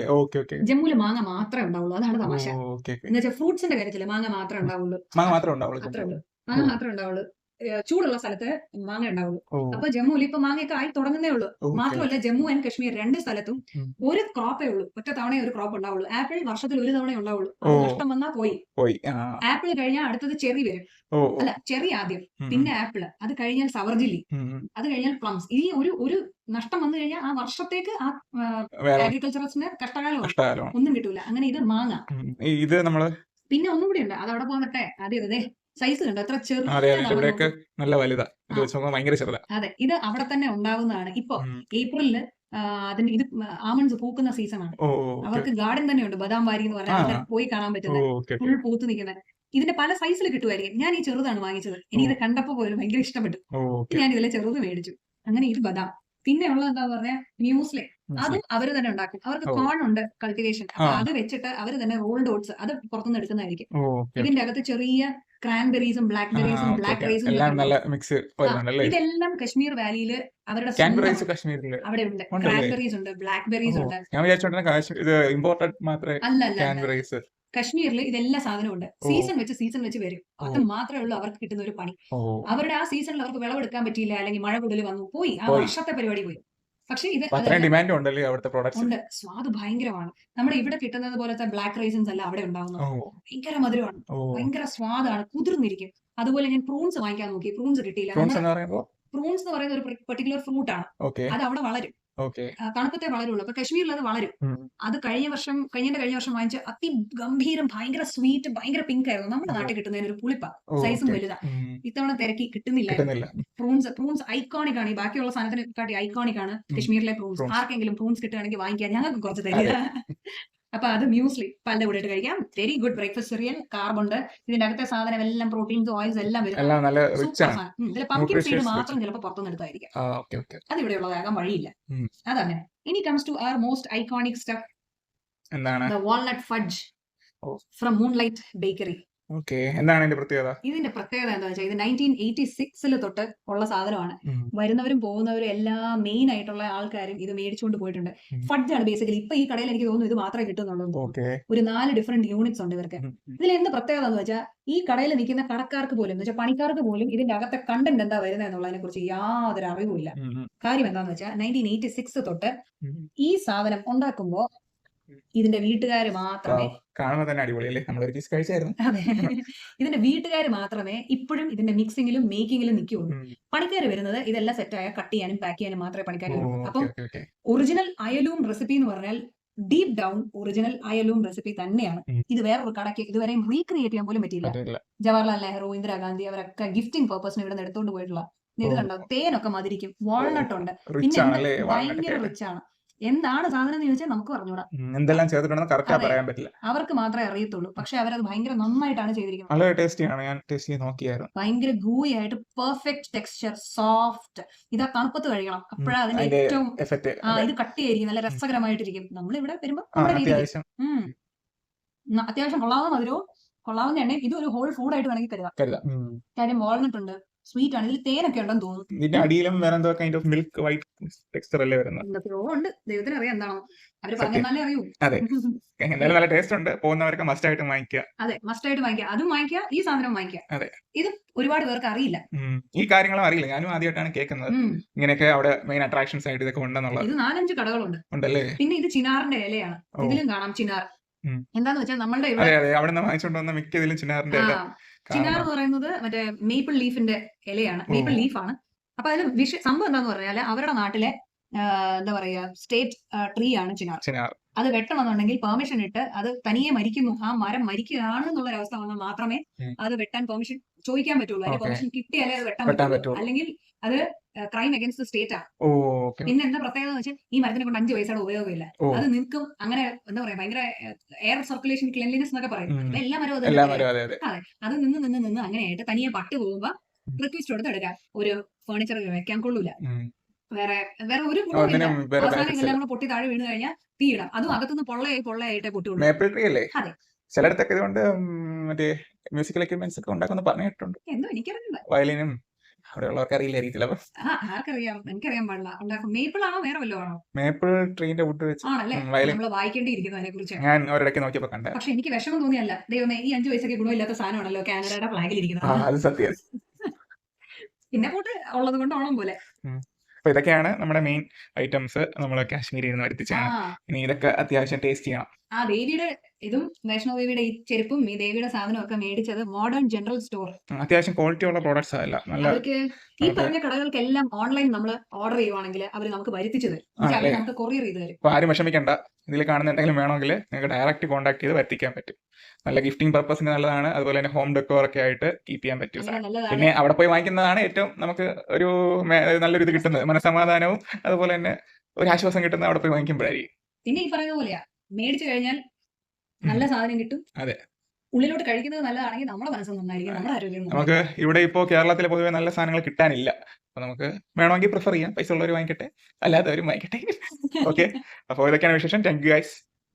ജമ്മുവിലെ മാങ്ങ മാത്രമേ ഉണ്ടാവുള്ളൂ. അതാണ് തമാശ. എന്ന് വെച്ചാൽ ഫ്രൂട്ട്സിന്റെ കാര്യത്തില് മാങ്ങ മാത്രമേ ഉണ്ടാവുള്ളൂ. മാങ്ങ മാത്രമേ ഉണ്ടാവുള്ളൂ. ചൂടുള്ള സ്ഥലത്ത് മാങ്ങ ഉണ്ടാവുള്ളൂ. അപ്പൊ ജമ്മുവിൽ ഇപ്പൊ മാങ്ങയൊക്കെ ആയി തുടങ്ങുന്നേ ഉള്ളൂ. മാത്രമല്ല ജമ്മു ആൻഡ് കശ്മീർ രണ്ട് സ്ഥലത്തും ഒരു ക്രോപ്പേ ഉള്ളൂ. ഒറ്റ തവണ ഒരു ക്രോപ്പ് ഉണ്ടാവുള്ളൂ. ആപ്പിൾ വർഷത്തിൽ ഒരു തവണ ഉണ്ടാവുള്ളൂ. നഷ്ടം വന്നാൽ പോയി. ആപ്പിൾ കഴിഞ്ഞാൽ അടുത്തത് ചെറി വരും. അല്ല, ചെറി ആദ്യം, പിന്നെ ആപ്പിള്, അത് കഴിഞ്ഞാൽ സവർജില്ലി, അത് കഴിഞ്ഞാൽ പ്ലംസ്. ഈ ഒരു നഷ്ടം വന്നു കഴിഞ്ഞാൽ ആ വർഷത്തേക്ക് ആ അഗ്രികൾച്ചറിസ്റ്റിന് കഷ്ടകാലം, ഒന്നും കിട്ടൂല. അങ്ങനെ ഇത് മാങ്ങ. ഇത് നമ്മള് പിന്നെ ഒന്നും കൂടി ഉണ്ട്, അത് അവിടെ പോകട്ടെ. അതെ, സൈസ് കണ്ടോ എത്ര ചെറു. അതെ, ഇത് അവിടെ തന്നെ ഉണ്ടാവുന്നതാണ്. ഇപ്പൊ ഏപ്രിലില് അതിന് ഇത് ആമണ്ട്സ് പൂക്കുന്ന സീസണാണ്. അവർക്ക് ഗാർഡൻ തന്നെയുണ്ട്, ബദാം വാരി എന്ന് പറഞ്ഞാൽ പോയി കാണാൻ പറ്റുന്നത്. ഫുൾ പൂത്ത് നിൽക്കുന്നത്. ഇതിന്റെ പല സൈസിൽ കിട്ടുമായിരിക്കും. ഞാൻ ഈ ചെറുതാണ് വാങ്ങിച്ചത്. എനിക്കിത് കണ്ടപ്പോ പോലും ഭയങ്കര ഇഷ്ടപ്പെട്ടു. ഞാൻ ഇതിലെ ചെറുത് മേടിച്ചു. അങ്ങനെ ഇത് ബദാം. പിന്നെ ഉള്ളത് എന്താ പറഞ്ഞാൽ മ്യൂസ്ലി, അതും അവര് തന്നെ ഉണ്ടാക്കും. അവർക്ക് കോൺ ഉണ്ട് കൾട്ടിവേഷൻ. അപ്പൊ അത് വെച്ചിട്ട് അവര് തന്നെ റോൾഡ് ഓട്സ് അത് പുറത്തുനിന്ന് എടുക്കുന്നതായിരിക്കും. ഇതിന്റെ അകത്ത് ചെറിയ ക്രാൻബെറീസും ബ്ലാക്ക്ബെറീസും ബ്ലാക്ക് റൈസും ഇതെല്ലാം കശ്മീർ വാലിയില് അവരുടെ അവിടെ ഉണ്ട്. ക്രാൻബെറീസ് ഉണ്ട്, ബ്ലാക്ക്ബെറീസ് ഉണ്ട്. അല്ല കശ്മീരിൽ ഇതെല്ലാ സാധനവും ഉണ്ട്. സീസൺ വെച്ച് വരും. അത് മാത്രമേ ഉള്ളൂ അവർക്ക് കിട്ടുന്ന ഒരു പണി. അവരുടെ ആ സീസണിൽ അവർക്ക് വിളവെടുക്കാൻ പറ്റിയില്ല, അല്ലെങ്കിൽ മഴ കൂടുതൽ വന്നു പോയി, ആ വർഷത്തെ പരിപാടി പോയി. പക്ഷെ ഇത് ഡിമാൻഡ് ഉണ്ടല്ലേ അവിടുത്തെ പ്രോഡക്ട്സ് ഉണ്ട്. സ്വാദ് ഭയങ്കരമാണ്. നമ്മുടെ ഇവിടെ കിട്ടുന്നത് പോലത്തെ ബ്ലാക്ക് റൈസൻസ് അല്ല അവിടെ ഉണ്ടാവുന്നത്. ഭയങ്കര മധുരമാണ്, ഭയങ്കര സ്വാദാണ്, കുതിർന്നിരിക്കും. അതുപോലെ ഞാൻ പ്രൂൺസ് വാങ്ങിക്കാൻ നോക്കി, പ്രൂൺസ് കിട്ടിയില്ല. പ്രൂൺസ് എന്ന് പറയുന്ന ഒരു പെർട്ടിക്കുലർ ഫ്രൂട്ട് ആണ്. അത് അവിടെ വളരും, തണുപ്പത്തെ വളരുള്ളൂ. അപ്പൊ കശ്മീരിൽ അത് വളരും. അത് കഴിഞ്ഞ വർഷം വാങ്ങിച്ച അതിഗംഭീരം, ഭയങ്കര സ്വീറ്റ്, ഭയങ്കര പിങ്ക് ആയിരുന്നു. നമ്മുടെ നാട്ടിൽ കിട്ടുന്നതിന് ഒരു പുളിപ്പ, സൈസും വലുതാ. ഇത്തവണ തിരക്കി കിട്ടുന്നില്ല. പ്രൂൺസ് ഐക്കോണിക് ആണ്. ഈ ബാക്കിയുള്ള സാധനത്തിന് കാട്ടി ഐക്കോണിക് ആണ് കശ്മീരിലെ പ്രൂൺസ്. ആർക്കെങ്കിലും പ്രൂൺസ് കിട്ടുകയാണെങ്കിൽ വാങ്ങിക്കാൻ, ഞങ്ങൾക്ക് കുറച്ച് തരിക. അപ്പൊ അത് മ്യൂസ്ലി പാലിന്റെ കൂടെ കഴിക്കാം. Very good breakfast serial. Carb ഉണ്ട്, ഇതിന്റെ അകത്തെ സാധനം എല്ലാം, പ്രോട്ടീൻസ്, ഓയിൽസ് എല്ലാം വരും. ഇതിൽ പംകിൻ സീഡ് മാത്രം ചിലപ്പോൾ പുറത്തുനിന്ന് എടുത്തായിരിക്കും. അത് ഇവിടെ ഉള്ളതാകാൻ വഴിയില്ല. അതങ്ങനെ. ഇനി comes to our most iconic stuff, the walnut fudge from Moonlight bakery. എന്താണ് ഇതിന്റെ പ്രത്യേകത? ഇതിന്റെ പ്രത്യേകത എന്താ വെച്ചാൽ, ഇത് 1986 തൊട്ട് ഉള്ള സാധനമാണ്. വരുന്നവരും പോകുന്നവരും എല്ലാ മെയിൻ ആയിട്ടുള്ള ആൾക്കാരും ഇത് മേടിച്ചുകൊണ്ട് പോയിട്ടുണ്ട്. ഫഡ്ജ് ആണ് ബേസിക്കലി. ഇപ്പൊ ഈ കടയിൽ എനിക്ക് തോന്നുന്നു ഇത് മാത്രമേ കിട്ടുന്നുള്ളൂ. ഒരു 4 ഡിഫറെന്റ് യൂണിറ്റ്സ് ഉണ്ട് ഇവർക്ക്. ഇതിൽ എന്ത് പ്രത്യേകത എന്ന് വെച്ചാൽ, ഈ കടയിൽ നിൽക്കുന്ന കടക്കാർക്ക് പോലും, എന്ന് വെച്ചാൽ പണിക്കാർക്ക് പോലും ഇതിന്റെ അകത്തെ കണ്ടന്റ് എന്താ വരുന്നത് എന്നുള്ളതിനെ കുറിച്ച് യാതൊരു അറിവുമില്ല. കാര്യം എന്താന്ന് വെച്ചാൽ, 1986 തൊട്ട് ഈ സാധനം ഉണ്ടാക്കുമ്പോ ഇതിന്റെ വീട്ടുകാര് മാത്രമേ, കാണുമ്പോൾ തന്നെ അടിപൊളിയല്ലേ, നമ്മളൊരു പീസ് കഴിച്ചായിരുന്നു. അതെ, ഇതിന്റെ വീട്ടുകാര് മാത്രമേ ഇപ്പോഴും ഇതിന്റെ മിക്സിങ്ങിലും മേക്കിങ്ങിലും നിൽക്കുള്ളൂ. പണിക്കാർ വരുന്നത് ഇതെല്ലാം സെറ്റായ കട്ട് ചെയ്യാനും പാക്ക് ചെയ്യാനും മാത്രമേ പണിക്കാർ വരുള്ളൂ. അപ്പം ഒറിജിനൽ അയലൂം റെസിപ്പി എന്ന് പറഞ്ഞാൽ ഡീപ് ഡൗൺ ഒറിജിനൽ അയലൂം റെസിപ്പി തന്നെയാണ്. ഇത് വേറൊരു കടയ്ക്ക് ഇതുവരെയും റീക്രിയേറ്റ് ചെയ്യാൻ പോലും പറ്റിയില്ല. ജവഹർലാൽ നെഹ്റു, ഇന്ദിരാഗാന്ധി അവരൊക്കെ ഗിഫ്റ്റിംഗ് പർപ്പസിന് ഇവിടെ നിന്ന് എടുത്തോണ്ട് പോയിട്ടുള്ള ഇത് കണ്ടോ. തേനൊക്കെ മതിരിക്കും, വാൾനട്ട് ഉണ്ട്, പിന്നെ ഭയങ്കര റിച്ച് ആണ്. എന്താണ് സാധനം എന്ന് ചോദിച്ചാൽ നമുക്ക് പറഞ്ഞൂടാ, എന്തെല്ലാം ചേർത്തിട്ടുണ്ടെന്ന് കറക്റ്റ് പറയാൻ പറ്റില്ല, അവർക്ക് മാത്രമേ അറിയത്തുള്ളൂ. പക്ഷെ അവരത് ഭയങ്കര നന്നായിട്ടാണ് ചെയ്തിരിക്കുന്നത്. നല്ല ടേസ്റ്റിയാണ്, ഞാൻ ടേസ്റ്റ് ചെയ്ത് നോക്കിയായിരുന്നു. ഭയങ്കര ഗൂയി ആയിട്ട്, പെർഫെക്റ്റ് ടെക്സ്ചർ, സോഫ്റ്റ്. ഇതാ തണുപ്പത്ത് കഴിക്കണം, അപ്പോഴാ അതിന്റെ ഏറ്റവും ഇത് കട്ടിയായിരിക്കും, നല്ല രസകരമായിട്ടിരിക്കും. നമ്മളിവിടെ വരുമ്പോ അത്യാവശ്യം കൊള്ളാവുന്ന മധുരവും കൊള്ളാവുന്ന എണ്ണയും, ഇത് ഒരു ഹോൾ ഫുഡ് ആയിട്ട് വേണമെങ്കിൽ കരുതാം. കാര്യം വാൾനട്ട് ഉണ്ട്, സ്വീറ്റ് ആണ്, ഇതിൽ തേനൊക്കെ ഉണ്ടെന്ന് തോന്നുന്നു. ഇതിന്റെ അടിയിലും വേറെ എന്തോ kind of milk white texture അല്ലേ വരുന്നത്. എന്തൊക്കെയോ ഉണ്ട്, ദൈവത്തിന് അറിയാം എന്താണോ, അവര് പറഞ്ഞാലേ അറിയൂ. അതെ, എന്തായാലും നല്ല ടേസ്റ്റ് ഉണ്ട്. പോകുന്നവർക്ക് മസ്റ്റ് ആയിട്ട് വാങ്ങിക്കുക. അതെ, മസ്റ്റ് ആയിട്ട് വാങ്ങിക്കുക. അതും വാങ്ങിക്കുക, ഈ സാധനം വാങ്ങിക്കുക. അതെ, ഇത് ഒരുപാട് പേർക്ക് അറിയില്ല, ഈ കാര്യങ്ങളും അറിയില്ല. ഞാനും ആദ്യമായിട്ടാണ് കേൾക്കുന്നത് ഇങ്ങനെയൊക്കെ അവിടെ മെയിൻ അട്രാക്ഷൻസ് ആയിട്ട് ഇതൊക്കെ ഉണ്ടെന്നുള്ളത്. ഇത് 4-5 കടകളുണ്ട് ഉണ്ടല്ലേ. പിന്നെ ഇത് ചിനാറിന്റെ ഇലയാണ്, ഇതിലും കാണാം ചിനാർ. എന്താന്ന് വെച്ചാൽ നമ്മളുടെ അവിടെ നിന്ന് വാങ്ങിച്ചോണ്ട് വന്ന മിക്ക ഇതിലും ചിനാറിന്റെ ഇല. ചിനാർ എന്ന് പറയുന്നത് മറ്റേ മേപ്പിൾ ലീഫിന്റെ ഇലയാണ്, മേപ്പിൾ ലീഫാണ്. അപ്പൊ അതിൽ സംഭവം എന്താന്ന് പറഞ്ഞാൽ, അവരുടെ നാട്ടിലെ എന്താ പറയാ സ്റ്റേറ്റ് ട്രീ ആണ് ചിനാർ. അത് വെട്ടണമെന്നുണ്ടെങ്കിൽ പെർമിഷൻ ഇട്ട് അത് തനിയെ മരിക്കുന്നു, ആ മരം മരിക്കുകയാണെന്നുള്ള ഒരവസ്ഥ വന്നാൽ മാത്രമേ അത് വെട്ടാൻ പെർമിഷൻ ചോദിക്കാൻ പറ്റുള്ളൂ. അതിന്റെ പെർമിഷൻ കിട്ടിയാലേ അത് വെട്ടാൻ പറ്റുള്ളൂ, അല്ലെങ്കിൽ അത് ക്രൈം അഗൈൻസ്റ്റ് സ്റ്റേറ്റ് ആണ്. പിന്നെ എന്താ പ്രത്യേകത എന്ന് വെച്ചാൽ, ഈ മരത്തിനെ കൊണ്ട് 5 പൈസയുടെ ഉപയോഗമില്ല. അത് നിൽക്കും, അങ്ങനെ എന്താ പറയാ, ഭയങ്കര എയർ സർക്കുലേഷൻ, ക്ലെൻലിനെസ് എന്നൊക്കെ പറയും. എല്ലാ മരവും അതെ, അത് നിന്ന് അങ്ങനെയായിട്ട് തനിയെ പട്ട് പോകുമ്പോ റിക്വസ്റ്റ് കൊടുത്ത് എടുക്കാം. ഒരു ഫർണിച്ചർ വെക്കാൻ കൊള്ളൂല, വേറെ ഒരു എല്ലാം കൂടെ പൊട്ടി താഴെ വീണ് കഴിഞ്ഞാൽ തീയിടാം. അതും അകത്തുനിന്ന് പൊള്ളയായിട്ടേ പൊട്ടുള്ളൂ. അതെ, ചിലയിടത്തൊക്കെ ഇതുകൊണ്ട് മറ്റേ മ്യൂസിക്കൽ എക്യുപ്മെന്റ്സ് ഒക്കെ ഉണ്ടാക്കുന്ന പറഞ്ഞിട്ടുണ്ട്. എന്തോ എനിക്കറിയില്ല, വയലിനും അവിടെയുള്ളവർക്ക് അറിയില്ലായിരിക്കില്ല. ആർക്കറിയാം, എനിക്കറിയാൻ പാടില്ല. മേപ്പിൾ ആണോ വേറെ വല്ലോ ആണോ? മേപ്പിൾ ട്രീന്റെ വുഡ് വെച്ച് ആണല്ലേ, നമ്മൾ വായിക്കേണ്ടിയിരിക്കുന്നു അതിനെ കുറിച്ച്. ഞാൻ ഒരിടയ്ക്ക് നോക്കിയപ്പോ കണ്ടേ. പക്ഷെ എനിക്ക് വിഷമം തോന്നിയല്ല, ദൈവമേ, ഈ 5 പൈസക്ക് ഗുണമില്ലാത്ത സാധനമാണല്ലോ കാനഡയുടെ ഫ്ലാഗിൽ ഇരിക്കുന്നത്. അത് സത്യം. പിന്നെ പോട്ട് ഉള്ളത് കൊണ്ട് ഓണം പോലെ. അപ്പൊ ഇതൊക്കെയാണ് നമ്മുടെ മെയിൻ ഐറ്റംസ് നമ്മൾ കാശ്മീരിൽ നിന്ന് വരുത്തിച്ചാണ്. ഇനി ഇതൊക്കെ അത്യാവശ്യം ടേസ്റ്റ് ചെയ്യണം. ആ ദേവിയുടെ ഇതും വൈഷ്ണവ ദേവിയുടെ ഈ ചെരുപ്പും ഈ ദേവിയുടെ സാധനവും ഒക്കെ മേടിച്ചത് മോഡേൺ ജനറൽ സ്റ്റോർ. അത്യാവശ്യം ക്വാളിറ്റി ഉള്ള പ്രോഡക്ട്സ് അല്ല, അവർക്ക് ഈ പറഞ്ഞ കടകൾക്കെല്ലാം ഓൺലൈൻ നമ്മൾ ഓർഡർ ചെയ്യുവാണെങ്കിൽ അവർ നമുക്ക് വരുത്തിച്ചു തരും, നമുക്ക് കൊറിയർ ചെയ്ത് തരും. അപ്പൊ ആരും വിഷമിക്കണ്ട, ഇതിൽ കാണുന്ന എന്തെങ്കിലും വേണമെങ്കിൽ നിങ്ങൾക്ക് ഡയറക്റ്റ് കോൺടാക്ട് ചെയ്ത് വരുത്തിക്കാൻ പറ്റും. നല്ല ഗിഫ്റ്റിംഗ് പർപ്പസിന് നല്ലതാണ്, അതുപോലെ തന്നെ ഹോം ഡെക്കോർ ഒക്കെ ആയിട്ട് കീപ്പ് ചെയ്യാൻ പറ്റും. പിന്നെ അവിടെ പോയി വാങ്ങിക്കുന്നതാണ് ഏറ്റവും നമുക്ക് ഒരു നല്ലൊരു ഇത് കിട്ടുന്നത്, മനസ്സമാധാനവും അതുപോലെ തന്നെ ഒരു ആശ്വാസം കിട്ടുന്നത് അവിടെ പോയി വാങ്ങിക്കുമ്പോഴായിരിക്കും. പിന്നെ ഈ പറയുന്ന പോലെയാ, മേടിച്ചു കഴിഞ്ഞാൽ നല്ല സാധനം കിട്ടും. അതെ, ഉള്ളിലോട്ട് കഴിക്കുന്നത് നല്ലതാണെങ്കിൽ നമ്മുടെ മനസ്സ് നന്നായിരിക്കും, നമ്മുടെ ആരോഗ്യം. നമുക്ക് ഇവിടെ ഇപ്പോ കേരളത്തിൽ പൊതുവെ നല്ല സാധനങ്ങൾ കിട്ടാനില്ല. അപ്പൊ നമുക്ക് വേണമെങ്കിൽ പ്രിഫർ ചെയ്യാം, പൈസ ഉള്ളവർ വാങ്ങിക്കട്ടെ, അല്ലാത്തവരും വാങ്ങിക്കട്ടെ. ഓക്കെ, അപ്പോൾ ഇതൊക്കെയാണ് വിശേഷം. Thank you guys.